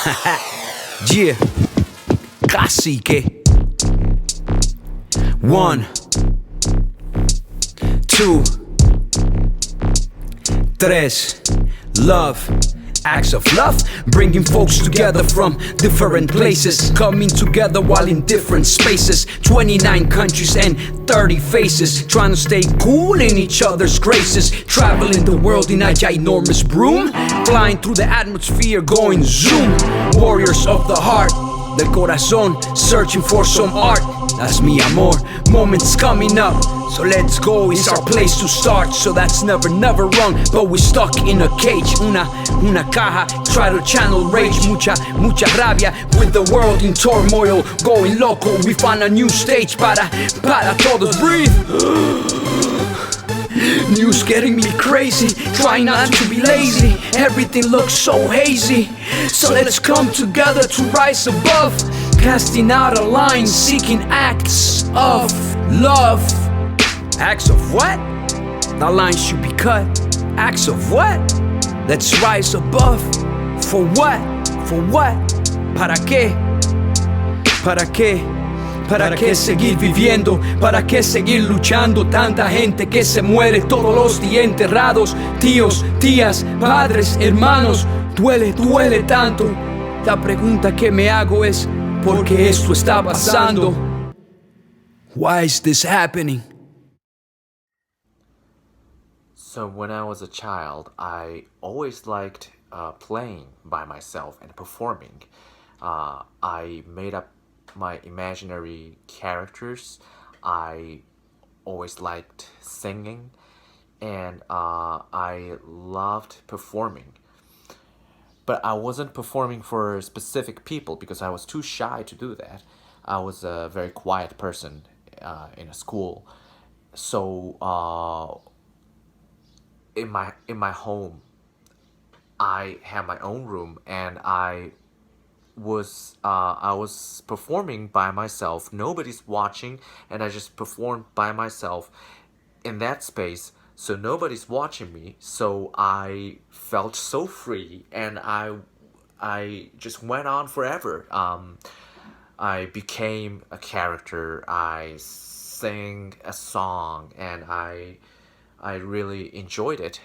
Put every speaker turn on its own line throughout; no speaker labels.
Yeah, casi que. 1, 2, 3. Love, acts of love, bringing folks together from different places, coming together while in different spaces. 29 countries and 30 faces, trying to stay cool in each other's graces. Traveling the world in a ginormous broom, flying through the atmosphere, going zoom. Warriors of the heart, del corazón, searching for some art. That's mi amor, moments coming up, so let's go, it's our place to start. So that's never wrong, but we're stuck in a cage. Una caja, try to channel rage. Mucha rabia, with the world in turmoil, going loco. We find a new stage para todos breathe. News getting me crazy, trying not to be lazy. Everything looks so hazy, so let's come together to rise above. Casting out a line, seeking acts of love. Acts of what? That line should be cut. Acts of what? Let's rise above. For what? For what? ¿Para qué? ¿Para qué? ¿Para qué seguir viviendo? ¿Para qué seguir luchando? Tanta gente que se muere todos los días enterrados. Tíos, tías, padres, hermanos. Duele tanto. La pregunta que me hago es, ¿por qué esto está pasando? Why is this happening?
So when I was a child, I always liked playing by myself and performing. I made up my imaginary characters. I always liked singing, and I loved performing. But I wasn't performing for specific people because I was too shy to do that. I was a very quiet person in a school. So in my home, I had my own room, and I was performing by myself. Nobody's watching, and I just performed by myself in that space. So nobody's watching me, so I felt so free, and I just went on forever. I became a character. I sang a song, and I really enjoyed it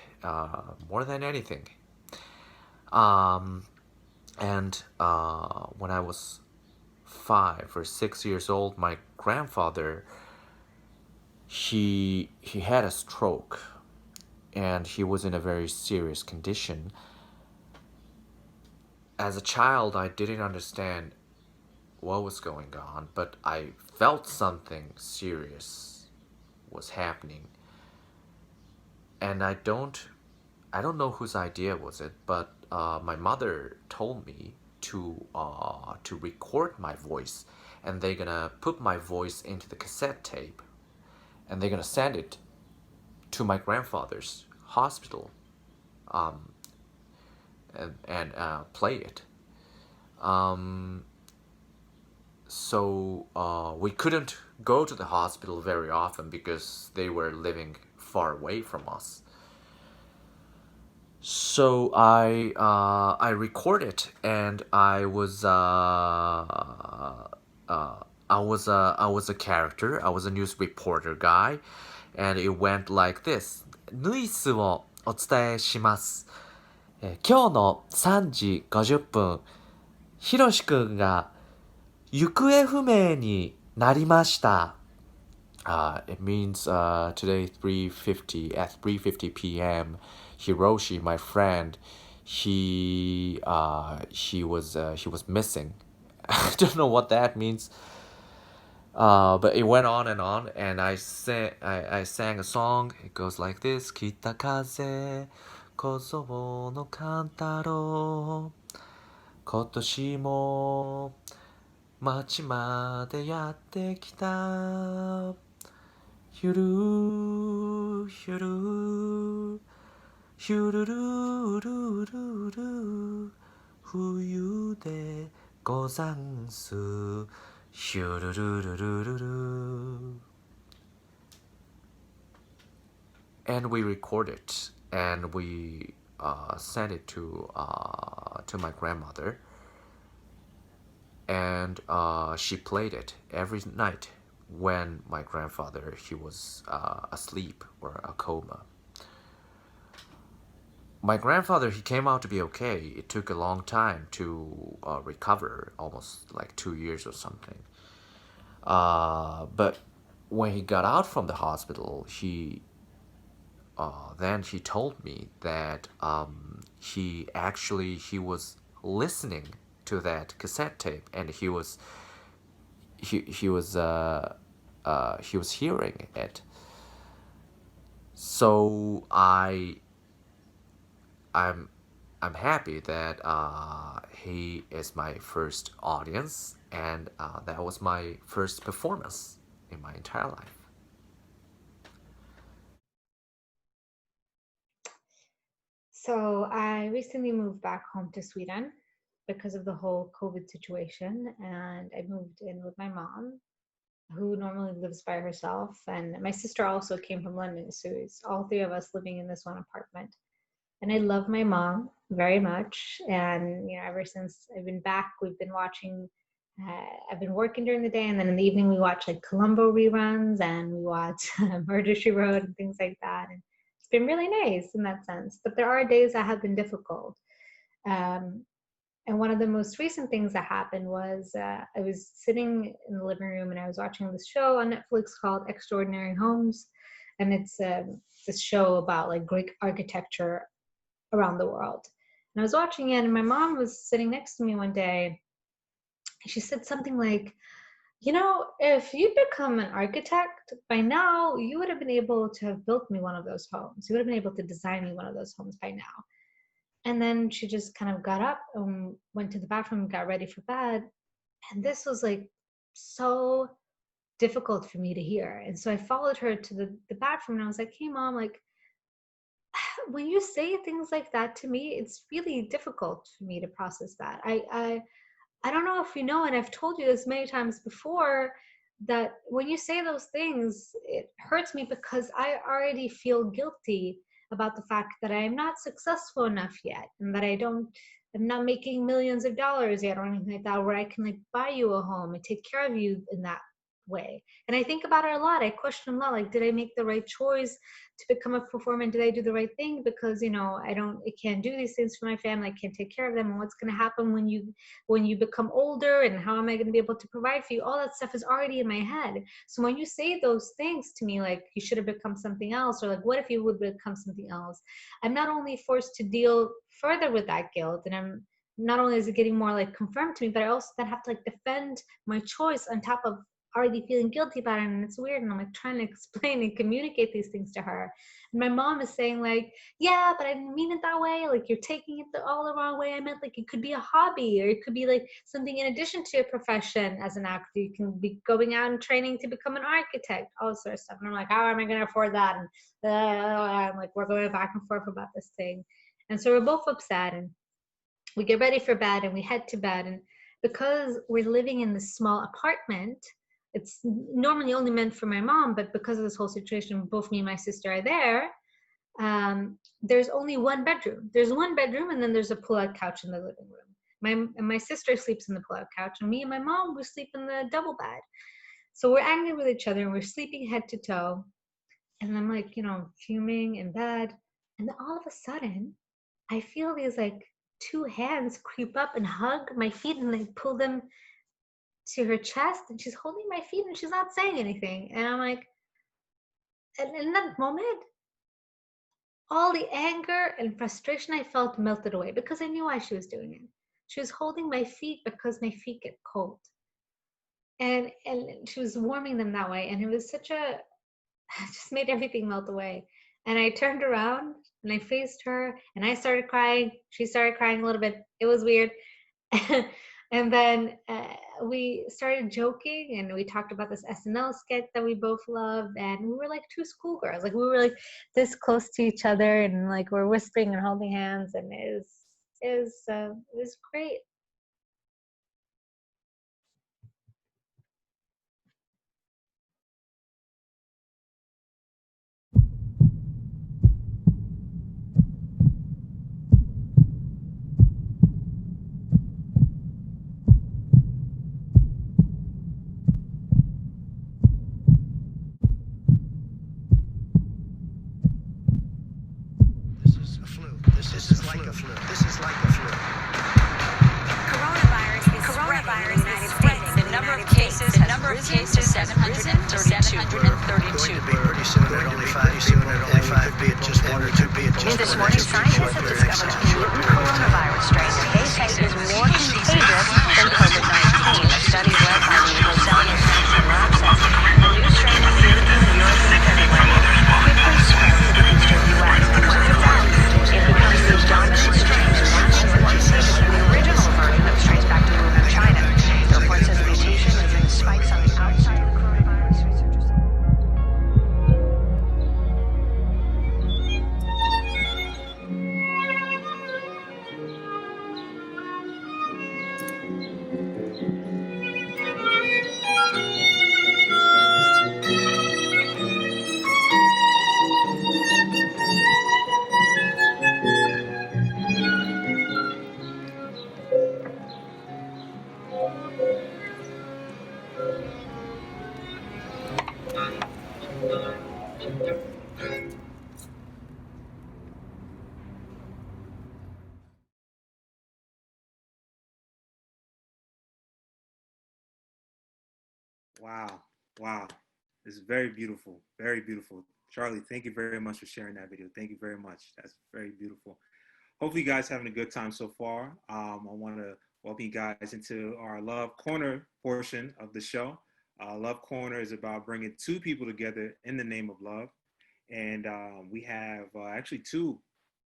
more than anything. And when I was 5 or 6 years old, my grandfather, he had a stroke, and he was in a very serious condition. As a child, I didn't understand what was going on, but I felt something serious was happening. And I don't know whose idea was it, but my mother told me to record my voice, and they're gonna put my voice into the cassette tape, and they're gonna send it to my grandfather's hospital, and play it. So we couldn't go to the hospital very often because they were living far away from us. So I recorded, and I was a character. I was a news reporter guy, and it went like this. ニュースをお伝えします。今日の3時50分、ひろしくんが行方不明になりました。It means today at 3:50 p.m. Hiroshi, my friend, he was missing. I don't know what that means. But it went on, and I sang a song. It goes like this: 北風小僧の勘太郎、今年も町までやってきた。ひゅるひゅるひゅるるるるる冬でござんす。ひゅるるるるるる。And we recorded, and we sent it to my grandmother. and she played it every night when my grandfather he was asleep or a coma. My grandfather he came out to be okay. It took a long time to recover, almost like 2 years or something. But when he got out from the hospital, he then he told me that he was listening to that cassette tape, and he was hearing it. So I'm I'm happy that he is my first audience, and that was my first performance in my entire life.
So I recently moved back home to Sweden because of the whole COVID situation, and I moved in with my mom, who normally lives by herself, and my sister also came from London, so it's all three of us living in this one apartment. And I love my mom very much, and ever since I've been back, we've been watching. I've been working during the day, and then in the evening we watch like Columbo reruns, and we watch Murder She Wrote and things like that. And it's been really nice in that sense. But there are days that have been difficult. Um, and one of the most recent things that happened was I was sitting in the living room and I was watching this show on Netflix called Extraordinary Homes, and it's this show about like Greek architecture around the world. And I was watching it, and my mom was sitting next to me one day. And she said something like, if you'd become an architect by now, you would have been able to have built me one of those homes. You would have been able to design me one of those homes by now. And then she just kind of got up and went to the bathroom and got ready for bed. And this was like so difficult for me to hear. And so I followed her to the bathroom, and I was like, hey, Mom, like, when you say things like that to me, it's really difficult for me to process that. I don't know if you know, and I've told you this many times before, that when you say those things, it hurts me because I already feel guilty about the fact that I am not successful enough yet, and that I'm not making millions of dollars yet or anything like that, where I can like buy you a home and take care of you in that way. And I think about it a lot. I question a lot, like, did I make the right choice to become a performer? And did I do the right thing? Because I can't do these things for my family. I can't take care of them. And what's going to happen when you become older, and how am I going to be able to provide for you? All that stuff is already in my head. So when you say those things to me, like you should have become something else, or like what if you would become something else, I'm not only forced to deal further with that guilt, and I'm not only is it getting more like confirmed to me, but I also then have to like defend my choice on top of already feeling guilty about it. And it's weird, and I'm like trying to explain and communicate these things to her, and my mom is saying like, yeah, but I didn't mean it that way, like you're taking it all the wrong way. I meant like it could be a hobby, or it could be like something in addition to your profession as an actor. You can be going out and training to become an architect, all this sort of stuff. And I'm like, how am I going to afford that? And I'm like, we're going back and forth about this thing. And so we're both upset, and we get ready for bed, and we head to bed. And because we're living in this small apartment, it's normally only meant for my mom, but because of this whole situation, both me and my sister are there. There's only one bedroom. There's one bedroom, and then there's a pull-out couch in the living room. My sister sleeps in the pull-out couch, and me and my mom, we sleep in the double bed. So we're angry with each other, and we're sleeping head to toe. And I'm like, fuming in bed. And then all of a sudden, I feel these like two hands creep up and hug my feet, and they pull them to her chest, and she's holding my feet, and she's not saying anything. And I'm like, and in that moment, all the anger and frustration I felt melted away, because I knew why she was doing it. She was holding my feet because my feet get cold, and she was warming them that way. And it was such a just made everything melt away. And I turned around and I faced her, and I started crying. She started crying a little bit. It was weird. And then we started joking, and we talked about this SNL sketch that we both loved, and we were like two schoolgirls. Like we were like this close to each other, and like we're whispering and holding hands, and it was great.
This morning, scientists have discovered a mutant coronavirus strain that they say is more contagious than COVID-19. A study led by the Elsalihie lab says the new strain appeared in Europe in February and quickly spread to the eastern U.S. Once it's out, it becomes the dominant strain and naturally more contagious than the original version that was traced back to Wuhan, China. The report says the mutation is in spikes on the outside of the coronavirus. Researchers say.
Wow. Wow. It's very beautiful. Very beautiful. Charly, thank you very much for sharing that video. Thank you very much. That's very beautiful. Hopefully you guys having a good time so far. I want to welcome you guys into our Love Corner portion of the show. Love Corner is about bringing two people together in the name of love. And we have actually two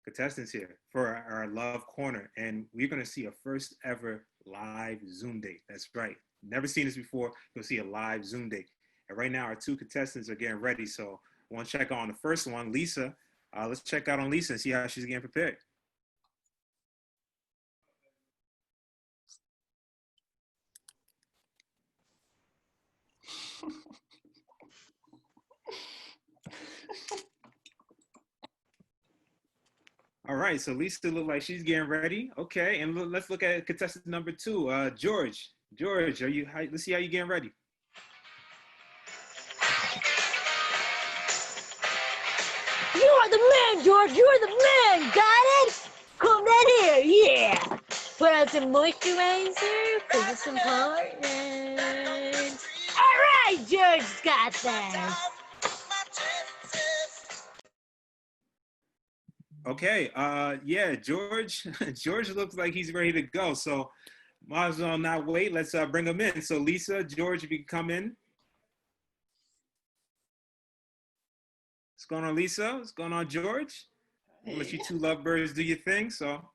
contestants here for our Love Corner. And we're going to see a first ever live Zoom date. That's right. Never seen this before. You'll see a live Zoom date. And right now our two contestants are getting ready. So I want to check out on the first one, Lisa. Let's check out on Lisa and see how she's getting prepared. All right, so Lisa look like she's getting ready. Okay, and let's look at contestant number two, George. George, let's see how you're getting ready.
You are the man, George. You are the man. Got it? Come down here. Yeah. Put on some moisturizer because it's important. All right, George's got that.
Okay, yeah, George. George looks like he's ready to go. So might as well not wait. Let's bring him in. So Lisa, George, if you can come in. What's going on, Lisa? What's going on, George? I'll let you two lovebirds do your thing. So.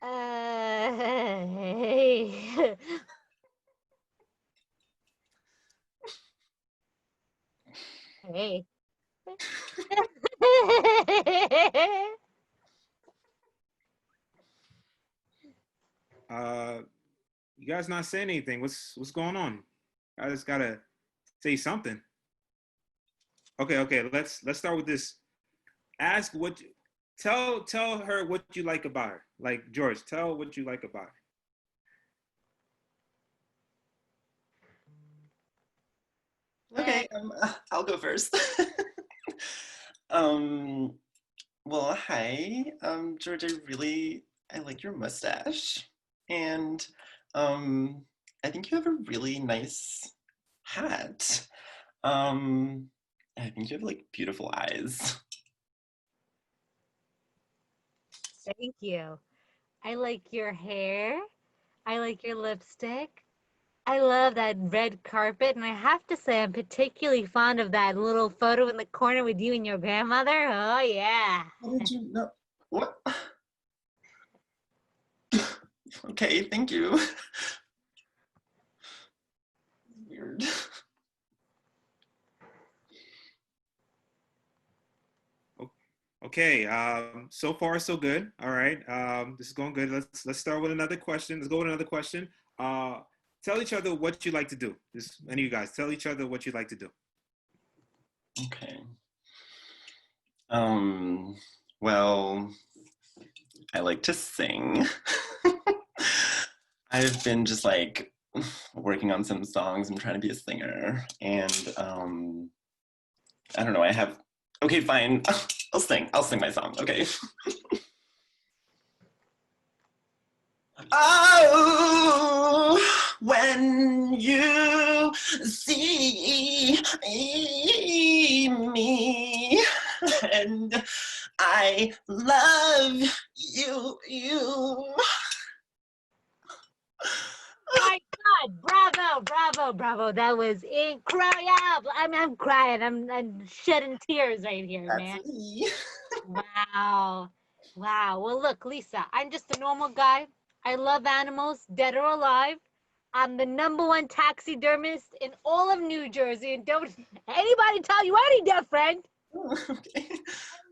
Hey. Hey.
You guys not saying anything. What's going on? I just gotta say something. Okay. Let's start with this. Ask what. Tell her what you like about her. Like George, tell what you like about her.
Okay, I'll go first. Well, hi, George. I like your mustache, and I think you have a really nice hat. I think you have like beautiful eyes.
Thank you. I like your hair. I like your lipstick. I love that red carpet, and I have to say I'm particularly fond of that little photo in the corner with you and your grandmother. Oh, yeah.
How did you know? What? Okay, thank you. Weird.
Okay, so far so good. All right, this is going good. Let's start with another question. Let's go with another question. Tell each other what you like to do. Just any of you guys, tell each other what you like to do.
Okay. Well, I like to sing. I've been just like working on some songs. I'm trying to be a singer, and I don't know. Okay, fine. I'll sing my song. Okay. Oh. when you see me. And I love you.
My God, bravo. That was incredible. I'm crying. I'm shedding tears right here,
That's
man.
me.
Wow. Well, look, Lisa, I'm just a normal guy. I love animals, dead or alive. I'm the #1 taxidermist in all of New Jersey, and don't anybody tell you any different.
Okay.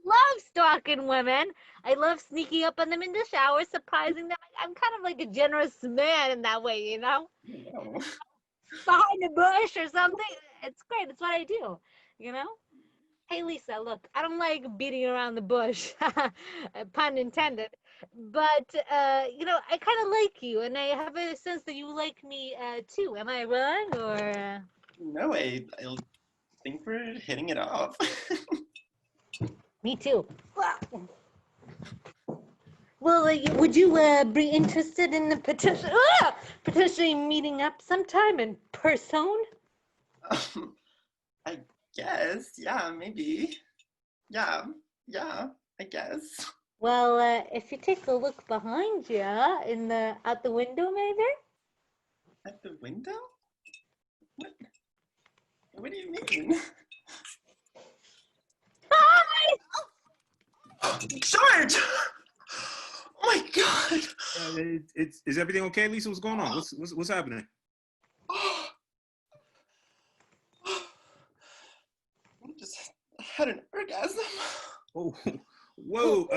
Love stalking women. I love sneaking up on them in the shower, surprising them. I'm kind of like a generous man in that way, you know?
No.
Behind a bush or something. It's great. It's what I do, you know? Hey, Lisa, look, I don't like beating around the bush, pun intended. But, you know, I kind of like you, and I have a sense that you like me, too. Am I wrong, or?
No, I think we're hitting it off.
Me too. Well, would you be interested in the potentially meeting up sometime in person?
I guess, yeah, maybe. Yeah, I guess.
Well, if you take a look behind you, out the window, maybe.
At the window? What do you mean?
Hi!
George! Oh my God!
Is everything okay, Lisa? What's going on? What's happening?
I just had an orgasm.
Oh, whoa.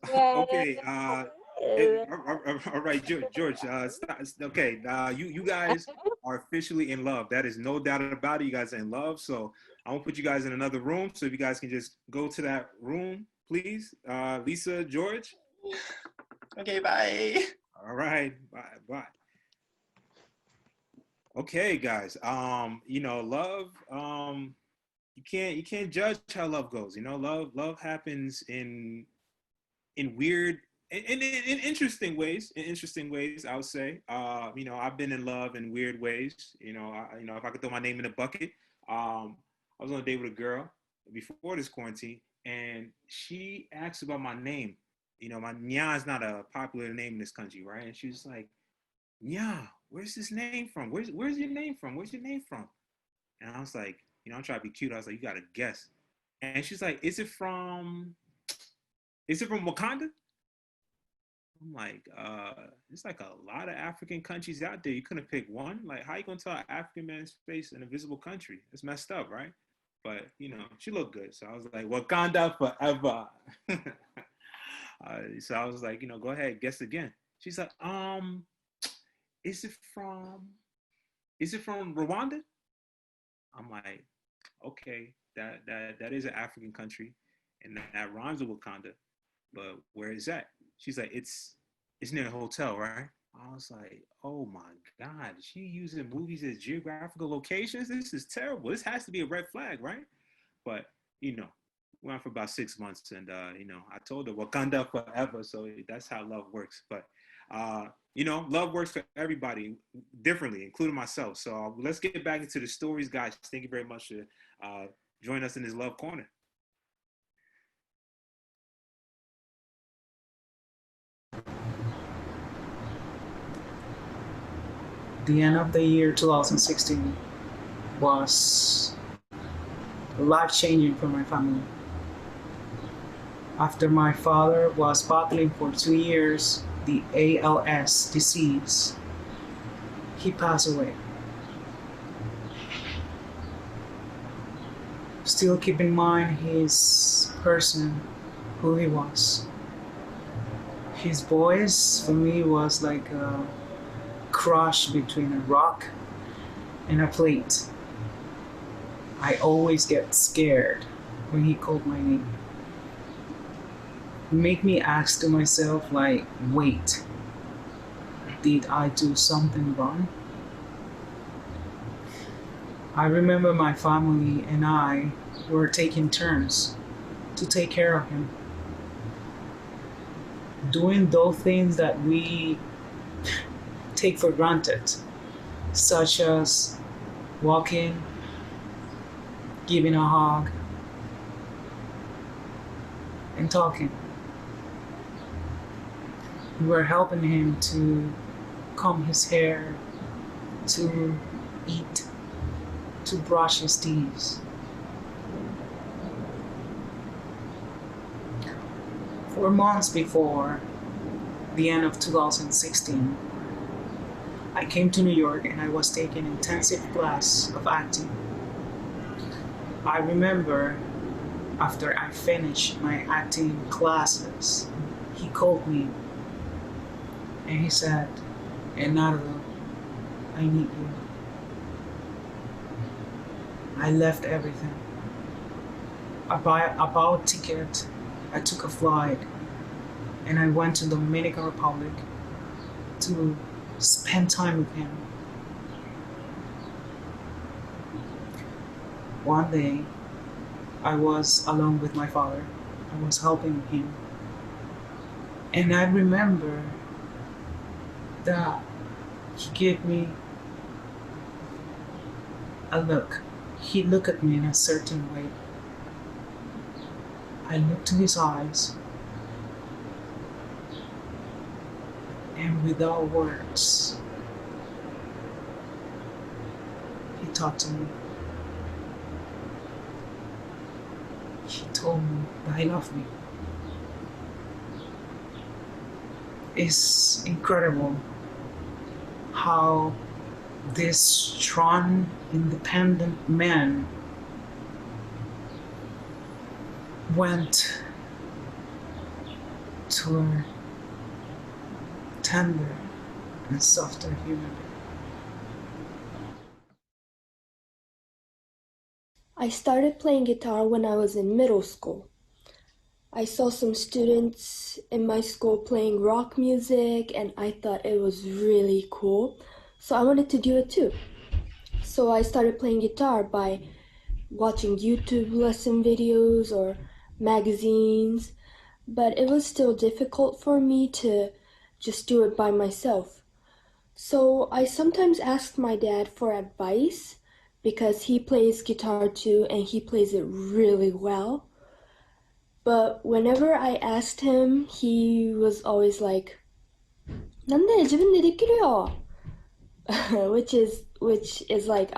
Okay. All right, George. Stop. Okay. You guys are officially in love. That is no doubt about it. You guys are in love. So I'm gonna put you guys in another room. So if you guys can just go to that room, please. Lisa, George.
Okay, bye.
All right. Bye. Okay, guys. You know, love. You can't judge how love goes. You know, love happens in weird, in interesting ways. In interesting ways, I would say. You know, I've been in love in weird ways. You know, if I could throw my name in a bucket. I was on a date with a girl before this quarantine, and she asked about my name. You know, my Nya is not a popular name in this country, right? And she was like, Nya, where's this name from? Where's your name from? Where's your name from? And I was like, you know, I'm trying to be cute. I was like, you gotta guess. And she's like, is it from Wakanda? I'm like, there's like a lot of African countries out there. You couldn't pick one. Like, how you gonna tell an African man's face in a visible country? It's messed up, right? But you know, she looked good. So I was like, Wakanda forever. So I was like, you know, go ahead, guess again. She's like, is it from Rwanda? I'm like, okay, that is an African country, and that rhymes with Wakanda, but where is that? She's like, it's near a hotel, right? I was like, oh my God, she using movies as geographical locations? This is terrible. This has to be a red flag, right? But you know, we went for about 6 months, and you know, I told her Wakanda forever, so that's how love works. But you know, love works for everybody differently, including myself. So let's get back into the stories, guys. Thank you very much for joining us in this love corner.
The end of the year 2016 was life-changing for my family. After my father was battling for 2 years the ALS disease, he passed away. Still keep in mind his person, who he was. His voice for me was like a crush between a rock and a plate. I always get scared when he called my name. It made me ask to myself, like, wait, did I do something wrong? I remember my family and I were taking turns to take care of him, doing those things that we take for granted, such as walking, giving a hug, and talking. We were helping him to comb his hair, to eat, to brush his teeth. 4 months before the end of 2016, I came to New York and I was taking intensive class of acting. I remember after I finished my acting classes, he called me and he said, "Henardo, I need you." I left everything. I bought a ticket, I took a flight, and I went to Dominican Republic to spend time with him. One day, I was alone with my father. I was helping him. And I remember that he gave me a look. He looked at me in a certain way. I looked to his eyes, and without words, he talked to me. He told me that he loved me. It's incredible how this strong, independent man went to a tender and softer human.
I started playing guitar when I was in middle school. I saw some students in my school playing rock music and I thought it was really cool, so I wanted to do it too. So I started playing guitar by watching YouTube lesson videos or magazines, but it was still difficult for me to just do it by myself. So I sometimes asked my dad for advice because he plays guitar too and he plays it really well. But whenever I asked him, he was always like, "なんで自分でできるよ?" which is like,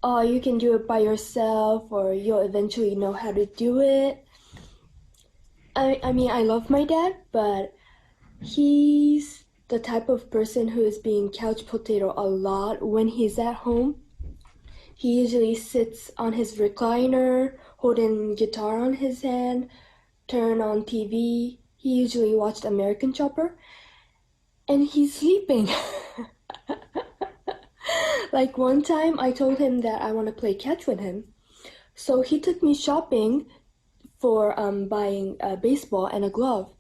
"Oh, you can do it by yourself, or you'll eventually know how to do it." I mean, I love my dad, but he's the type of person who is being couch potato a lot when he's at home. He usually sits on his recliner, holding guitar on his hand, turn on TV. He usually watched American Chopper, and he's sleeping. Like one time I told him that I want to play catch with him. So he took me shopping for buying a baseball and a glove.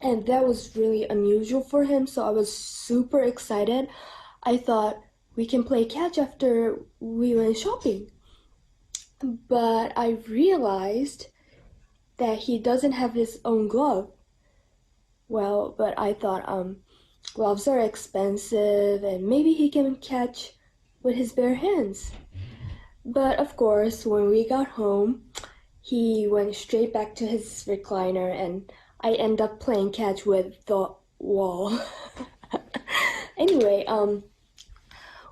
And that was really unusual for him, so I was super excited. I thought we can play catch after we went shopping. But I realized that he doesn't have his own glove. Well, but I thought gloves are expensive and maybe he can catch with his bare hands. But of course, when we got home, he went straight back to his recliner and I ended up playing catch with the wall. Anyway,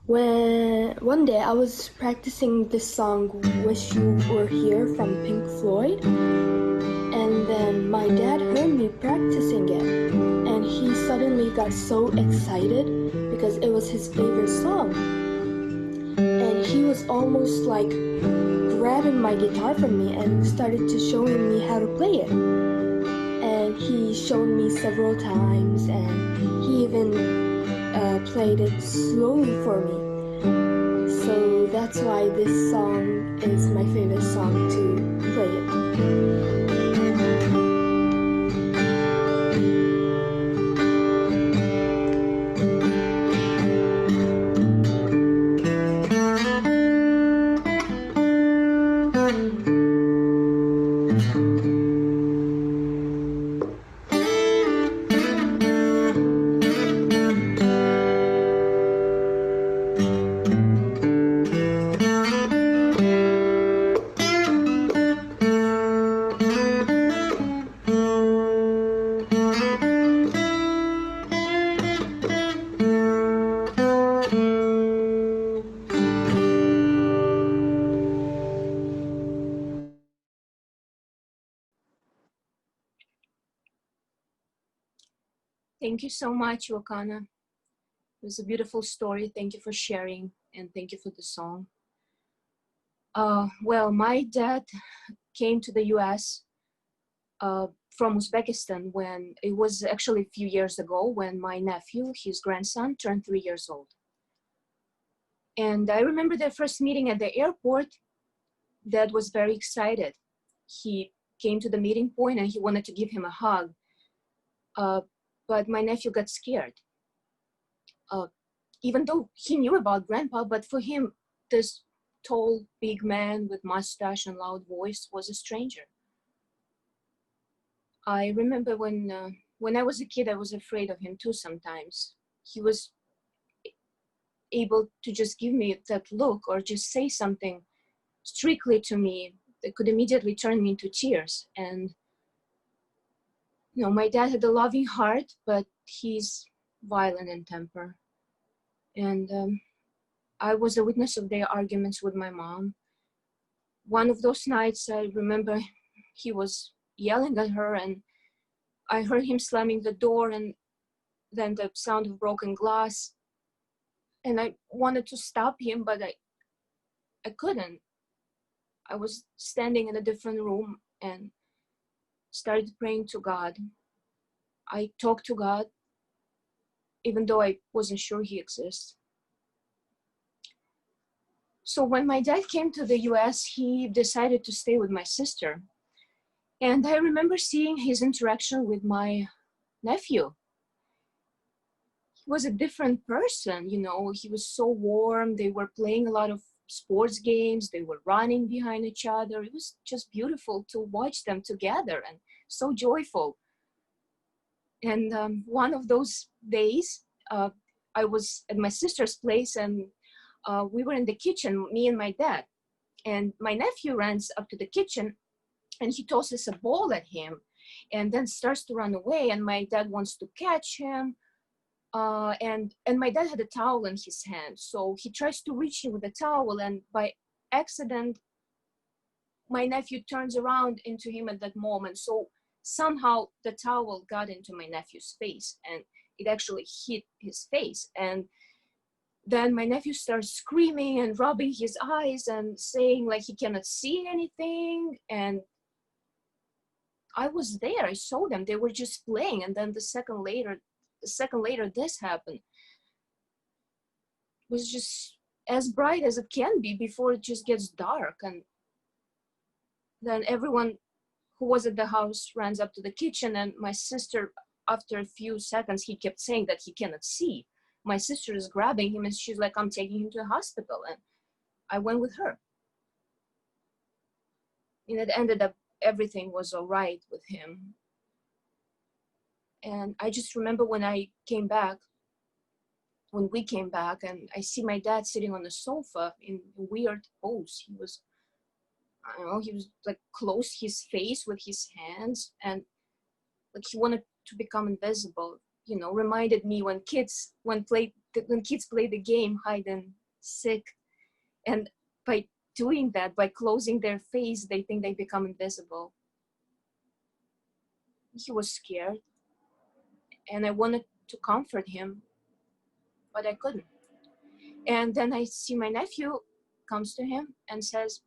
when one day I was practicing this song "Wish You Were Here" from Pink Floyd, and then my dad heard me practicing it and he suddenly got so excited because it was his favorite song, and he was almost like grabbing my guitar from me and started to showing me how to play it. And he showed me several times and he even played it slowly for me. So that's why this song is my favorite song to play it.
Thank you so much, Wakana. It was a beautiful story. Thank you for sharing, and thank you for the song. Well, my dad came to the US from Uzbekistan when it was actually a few years ago when my nephew, his grandson, turned 3 years old. And I remember their first meeting at the airport. Dad was very excited. He came to the meeting point and he wanted to give him a hug. But my nephew got scared. Even though he knew about grandpa, but for him, this tall, big man with mustache and loud voice was a stranger. I remember when I was a kid, I was afraid of him too sometimes. He was able to just give me that look or just say something strictly to me that could immediately turn me into tears. And you know, my dad had a loving heart, but he's violent in temper. And I was a witness of their arguments with my mom. One of those nights, I remember he was yelling at her, and I heard him slamming the door, and then the sound of broken glass. And I wanted to stop him, but I couldn't. I was standing in a different room and started praying to God. I talked to God, even though I wasn't sure he exists. So when my dad came to the US, he decided to stay with my sister. And I remember seeing his interaction with my nephew. He was a different person, you know, he was so warm. They were playing a lot of sports games. They were running behind each other. It was just beautiful to watch them together and so joyful. And one of those days, I was at my sister's place and we were in the kitchen, me and my dad. And my nephew runs up to the kitchen and he tosses a ball at him and then starts to run away. And my dad wants to catch him. And my dad had a towel in his hand. So he tries to reach him with the towel, and by accident, my nephew turns around into him at that moment. So somehow the towel got into my nephew's face and it actually hit his face. And then my nephew starts screaming and rubbing his eyes and saying like he cannot see anything. And I was there, I saw them, they were just playing. And then the second later this happened. It was just as bright as it can be before it just gets dark. And then everyone who was at the house runs up to the kitchen, and my sister, after a few seconds, he kept saying that he cannot see. My sister is grabbing him and she's like, I'm taking him to the hospital. And I went with her. And it ended up everything was all right with him. And I just remember when we came back, and I see my dad sitting on the sofa in a weird pose. He was, I don't know, he was like closed his face with his hands and like he wanted to become invisible. You know, reminded me when kids play the game hide and seek, and by doing that, by closing their face, they think they become invisible. He was scared, and I wanted to comfort him, but I couldn't. And then I see my nephew comes to him and says,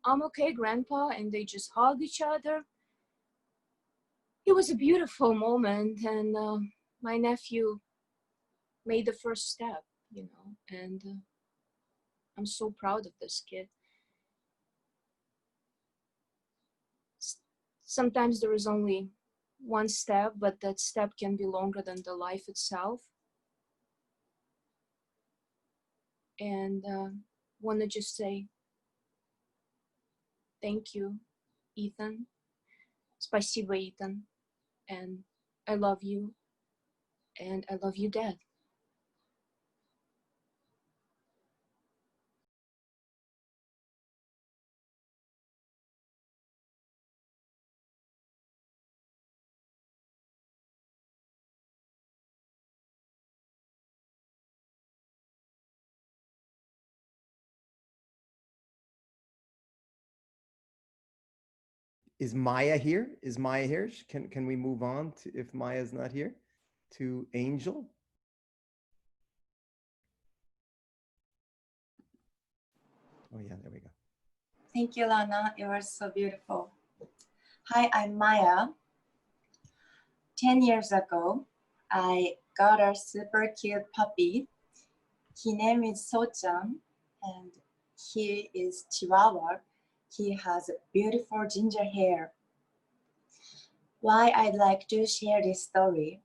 I'm okay, Grandpa, and they just hug each other. It was a beautiful moment, and my nephew made the first step, you know, and I'm so proud of this kid. Sometimes there is only one step, but that step can be longer than the life itself. And want to just say thank you, Ethan. Спасибо, Ethan. And I love you. And I love you, Dad.
Is Maier here? Is Maier here? Can we move on to if Maier is not here? to Angel. Oh yeah, there we go.
Thank you, Lana. You are so beautiful. Hi, I'm Maier. 10 years ago, I got a super cute puppy. His name is So-chan, and he is Chihuahua. He has beautiful ginger hair. Why I'd like to share this story.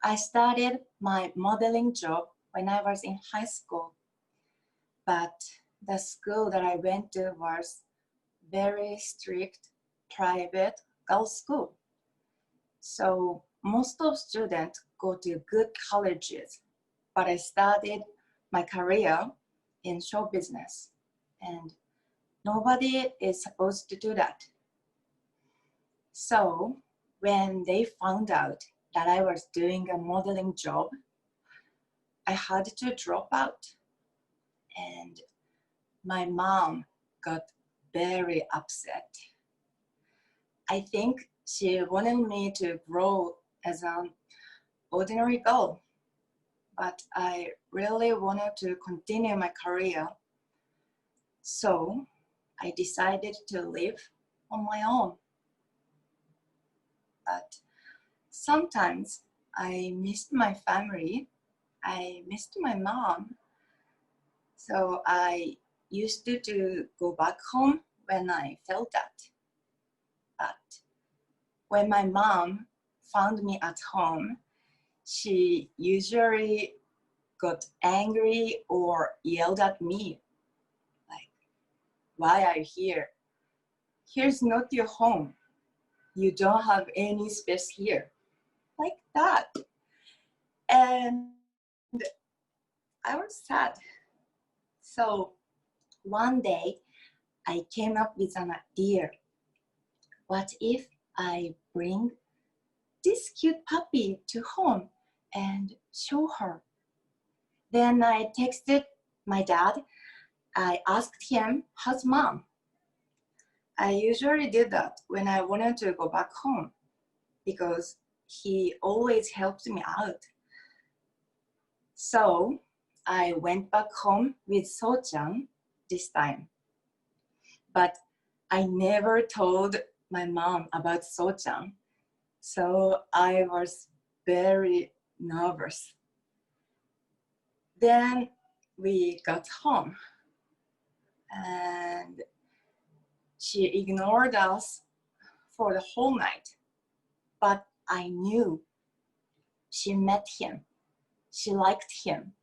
I started my modeling job when I was in high school, but the school that I went to was very strict, private girls' school. So most of students go to good colleges, but I started my career in show business, and nobody is supposed to do that. So when they found out that I was doing a modeling job, I had to drop out. And my mom got very upset. I think she wanted me to grow as an ordinary girl, but I really wanted to continue my career. So I decided to live on my own. But sometimes I missed my family. I missed my mom. So I used to go back home when I felt that. But when my mom found me at home, she usually got angry or yelled at me. Like, why are you here? Here's not your home. You don't have any space here. Like that. And I was sad. So one day I came up with an idea. What if I bring this cute puppy to home and show her? Then I texted my dad. I asked him, how's mom? I usually did that when I wanted to go back home because he always helped me out. So I went back home with So-chan this time. But I never told my mom about So-chan. So I was very nervous. Then we got home and she ignored us for the whole night. But I knew she met him. She liked him.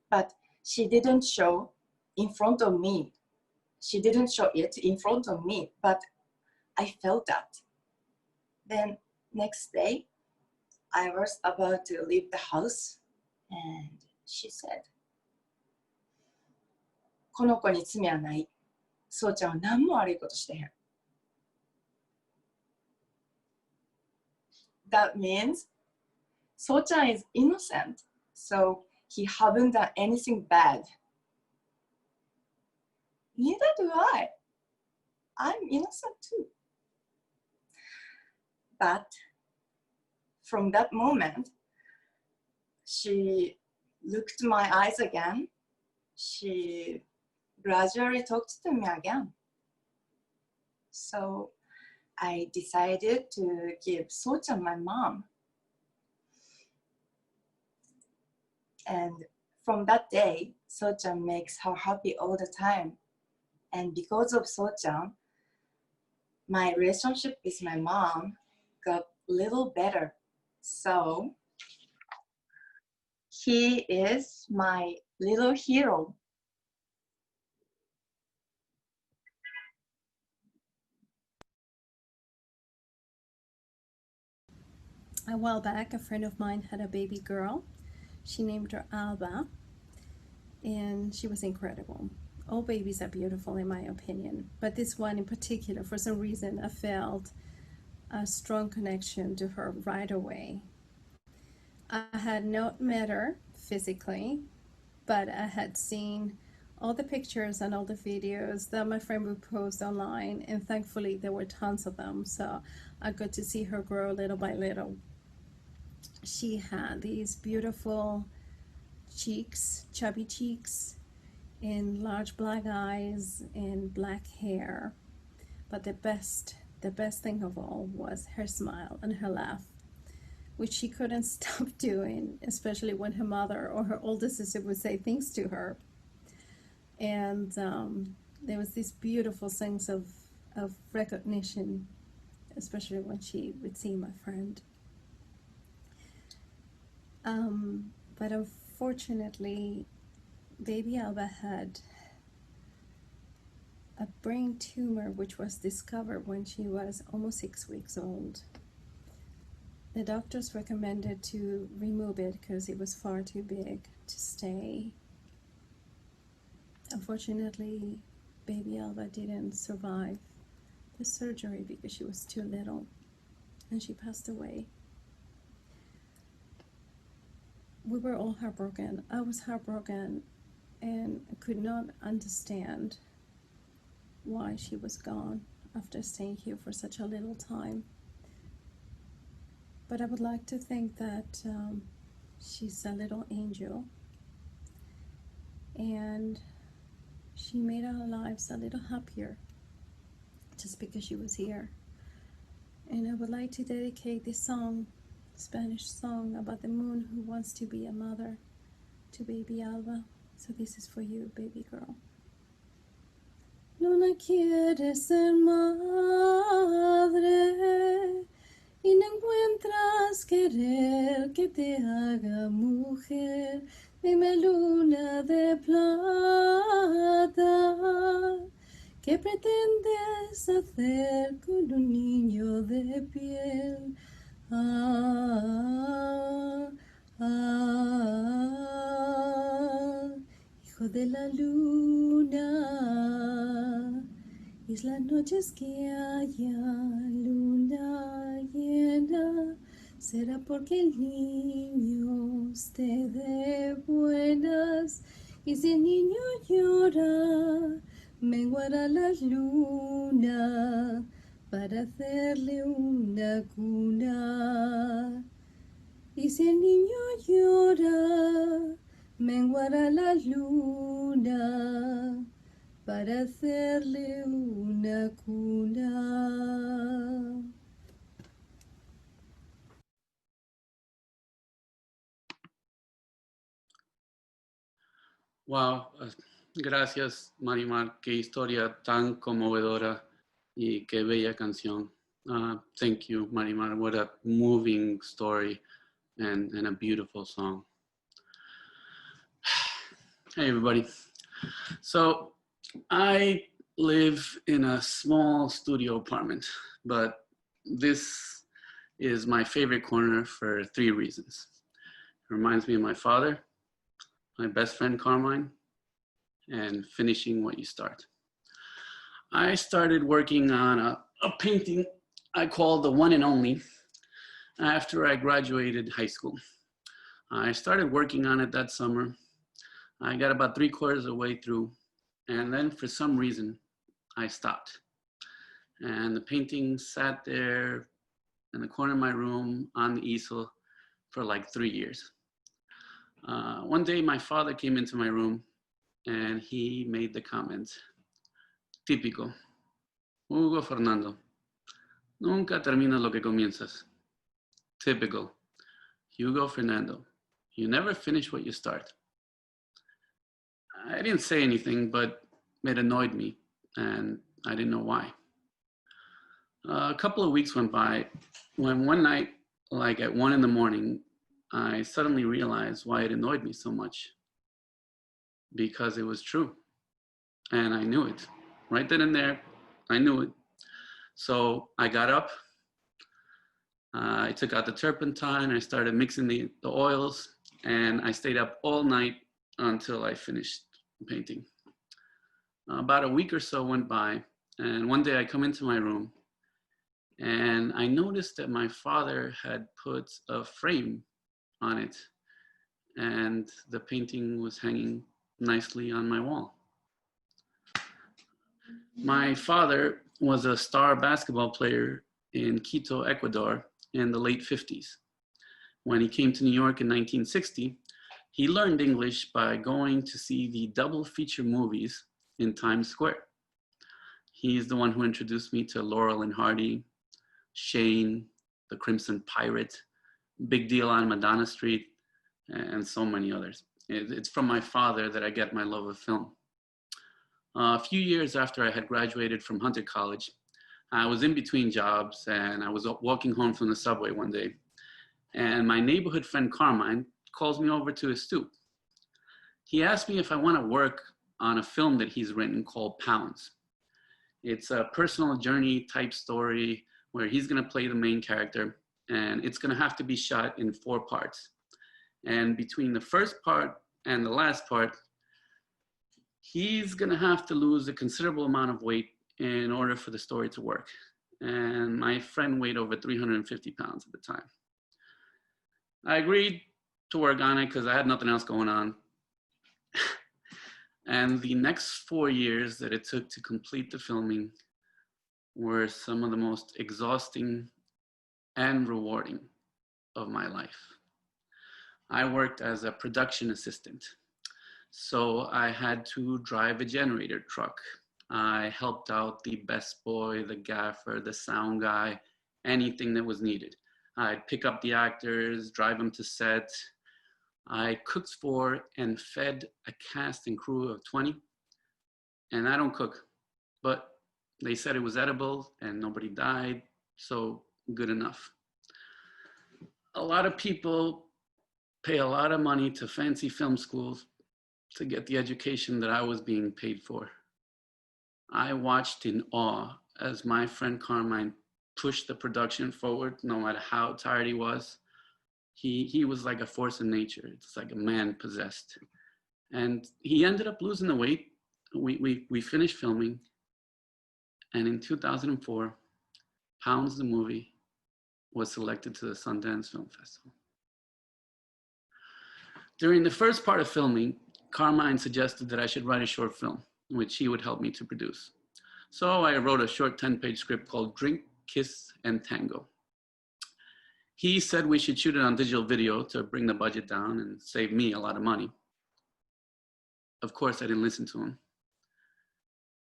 But she didn't show in front of me. She didn't show it in front of me, but I felt that. Then next day, I was about to leave the house and she said, この子に罪はない。そうちゃんは何も悪いことしてへん。That means So-chan is innocent, so he haven't done anything bad. Neither do I. I'm innocent too. But from that moment, she looked my eyes again. She gradually talked to me again. So I decided to give So-chan my mom. And from that day, So-chan makes her happy all the time. And because of So-chan, my relationship with my mom got a little better. So he is my little hero.
A while back, a friend of mine had a baby girl. She named her Alba, and she was incredible. All babies are beautiful in my opinion, but this one in particular, for some reason, I felt a strong connection to her right away. I had not met her physically, but I had seen all the pictures and all the videos that my friend would post online, and thankfully there were tons of them, so I got to see her grow little by little. She had these beautiful cheeks, chubby cheeks, and large black eyes and black hair. But the best thing of all was her smile and her laugh, which she couldn't stop doing, especially when her mother or her older sister would say things to her. And there was this beautiful sense of recognition, especially when she would see my friend. But unfortunately, baby Alba had a brain tumor which was discovered when she was almost 6 weeks old. The doctors recommended to remove it because it was far too big to stay. Unfortunately, baby Alba didn't survive the surgery because she was too little, and she passed away. We were all heartbroken. I was heartbroken and could not understand why she was gone after staying here for such a little time. But I would like to think that she's a little angel, and she made our lives a little happier just because she was here. And I would like to dedicate this song, Spanish song about the moon who wants to be a mother, to baby Alba. So this is for you, baby girl. Luna quiere ser madre y no encuentras querer que te haga mujer. Dime, luna de plata, ¿qué pretendes hacer con un niño de piel? Hijo de la luna, y las noches que haya luna llena, será porque el niño esté de buenas, y si el niño llora, menguará la luna para hacerle una cuna. Y si el niño llora, menguará la luna para hacerle una cuna.
Wow, gracias Marimar, qué historia tan conmovedora y qué bella canción. Thank you Marimar, what a moving story and a beautiful song. Hey everybody, so I live in a small studio apartment, but this is my favorite corner for 3 reasons. It reminds me of my father, my best friend Carmine, and finishing what you start. I started working on a painting I call the one and only after I graduated high school. I started working on it that summer. I got about 3/4 of the way through, and then for some reason I stopped. And the painting sat there in the corner of my room on the easel for like 3 years. One day my father came into my room and he made the comment, típico, Hugo Fernando, nunca terminas lo que comienzas. Typical, Hugo Fernando, you never finish what you start. I didn't say anything, but it annoyed me and I didn't know why. A couple of weeks went by when one night, like at 1 in the morning, I suddenly realized why it annoyed me so much. Because it was true. And I knew it. Right then and there, I knew it. So I got up, I took out the turpentine, I started mixing the oils, and I stayed up all night until I finished painting. About a week or so went by, and one day I come into my room, and I noticed that my father had put a frame on it, and the painting was hanging nicely on my wall. My father was a star basketball player in Quito, Ecuador in the late 50s. When he came to New York in 1960, he learned English by going to see the double feature movies in Times Square. He's the one who introduced me to Laurel and Hardy, Shane, The Crimson Pirate, Big Deal on Madonna Street, and so many others. It's from my father that I get my love of film. A few years after I had graduated from Hunter College, I was in between jobs and I was walking home from the subway one day, and my neighborhood friend Carmine calls me over to his stoop. He asked me if I want to work on a film that he's written called Pounds. It's a personal journey type story where he's going to play the main character, and it's going to have to be shot in 4 parts. And between the first part and the last part, he's going to have to lose a considerable amount of weight in order for the story to work. And my friend weighed over 350 pounds at the time. I agreed to work on it because I had nothing else going on. And the next 4 years that it took to complete the filming were some of the most exhausting and rewarding of my life. I worked as a production assistant, so I had to drive a generator truck. I helped out the best boy, the gaffer, the sound guy, anything that was needed. I'd pick up the actors, drive them to set. I cooked for and fed a cast and crew of 20, and I don't cook, but they said it was edible and nobody died, so good enough. A lot of people pay a lot of money to fancy film schools to get the education that I was being paid for. I watched in awe as my friend Carmine pushed the production forward, no matter how tired he was. He was like a force in nature. It's like a man possessed. And he ended up losing the weight. We finished filming. And in 2004, Pounds the movie was selected to the Sundance Film Festival. During the first part of filming, Carmine suggested that I should write a short film, which he would help me to produce. So I wrote a short 10-page script called Drink, Kiss, and Tango. He said we should shoot it on digital video to bring the budget down and save me a lot of money. Of course, I didn't listen to him.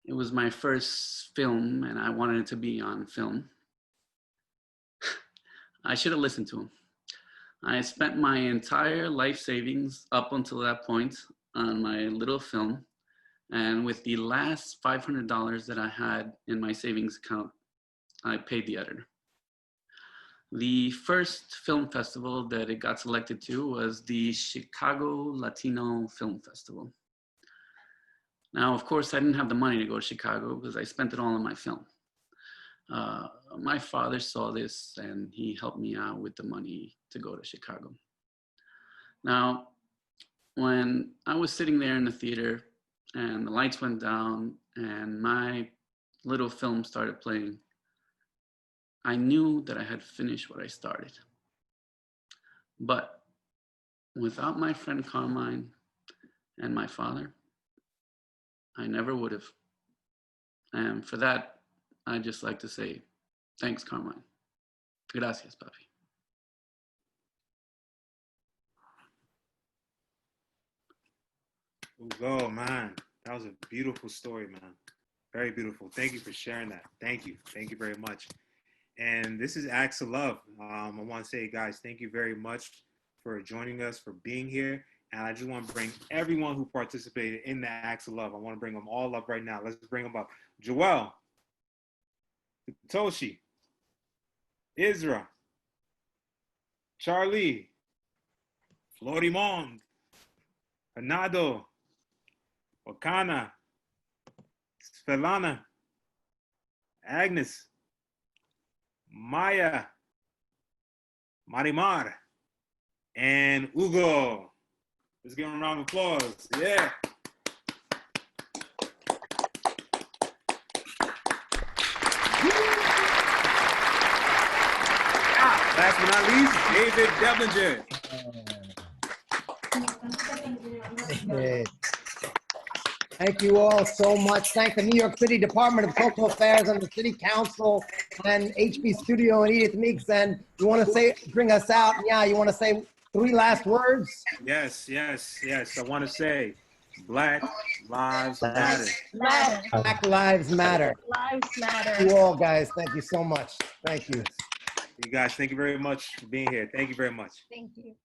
It was my first film and I wanted it to be on film. I should have listened to him. I spent my entire life savings up until that point on my little film. And with the last $500 that I had in my savings account, I paid the editor. The first film festival that it got selected to was the Chicago Latino Film Festival. Now, of course, I didn't have the money to go to Chicago because I spent it all on my film. My father saw this and he helped me out with the money to go to Chicago. Now, when I was sitting there in the theater and the lights went down and my little film started playing, I knew that I had finished what I started. But without my friend Carmine and my father, I never would have. And for that, I'd just like to say, thanks, Carmine. Gracias, papi.
Oh, man. That was a beautiful story, man. Very beautiful. Thank you for sharing that. Thank you. Thank you very much. And this is Acts of Love. I want to say, guys, thank you very much for joining us, for being here. And I just want to bring everyone who participated in the Acts of Love. I want to bring them all up right now. Let's bring them up. Joel, Satoshi, Isra, Charly, Florimond, Fernando, Wakana, Lana, Agnes, Maier, Marimar, and Hugo. Let's give them a round of applause. Yeah. Last but not least, David Deblinger.
Thank you all so much. Thank the New York City Department of Cultural Affairs and the City Council and HB Studio and Edith Meeks. And you want to bring us out? Yeah, you want to say 3 last words?
Yes. I want to say Black Lives Matter.
Black Lives Matter.
Lives matter.
Thank you all, guys. Thank you so much. Thank you.
You guys, thank you very much for being here. Thank you very much.
Thank you.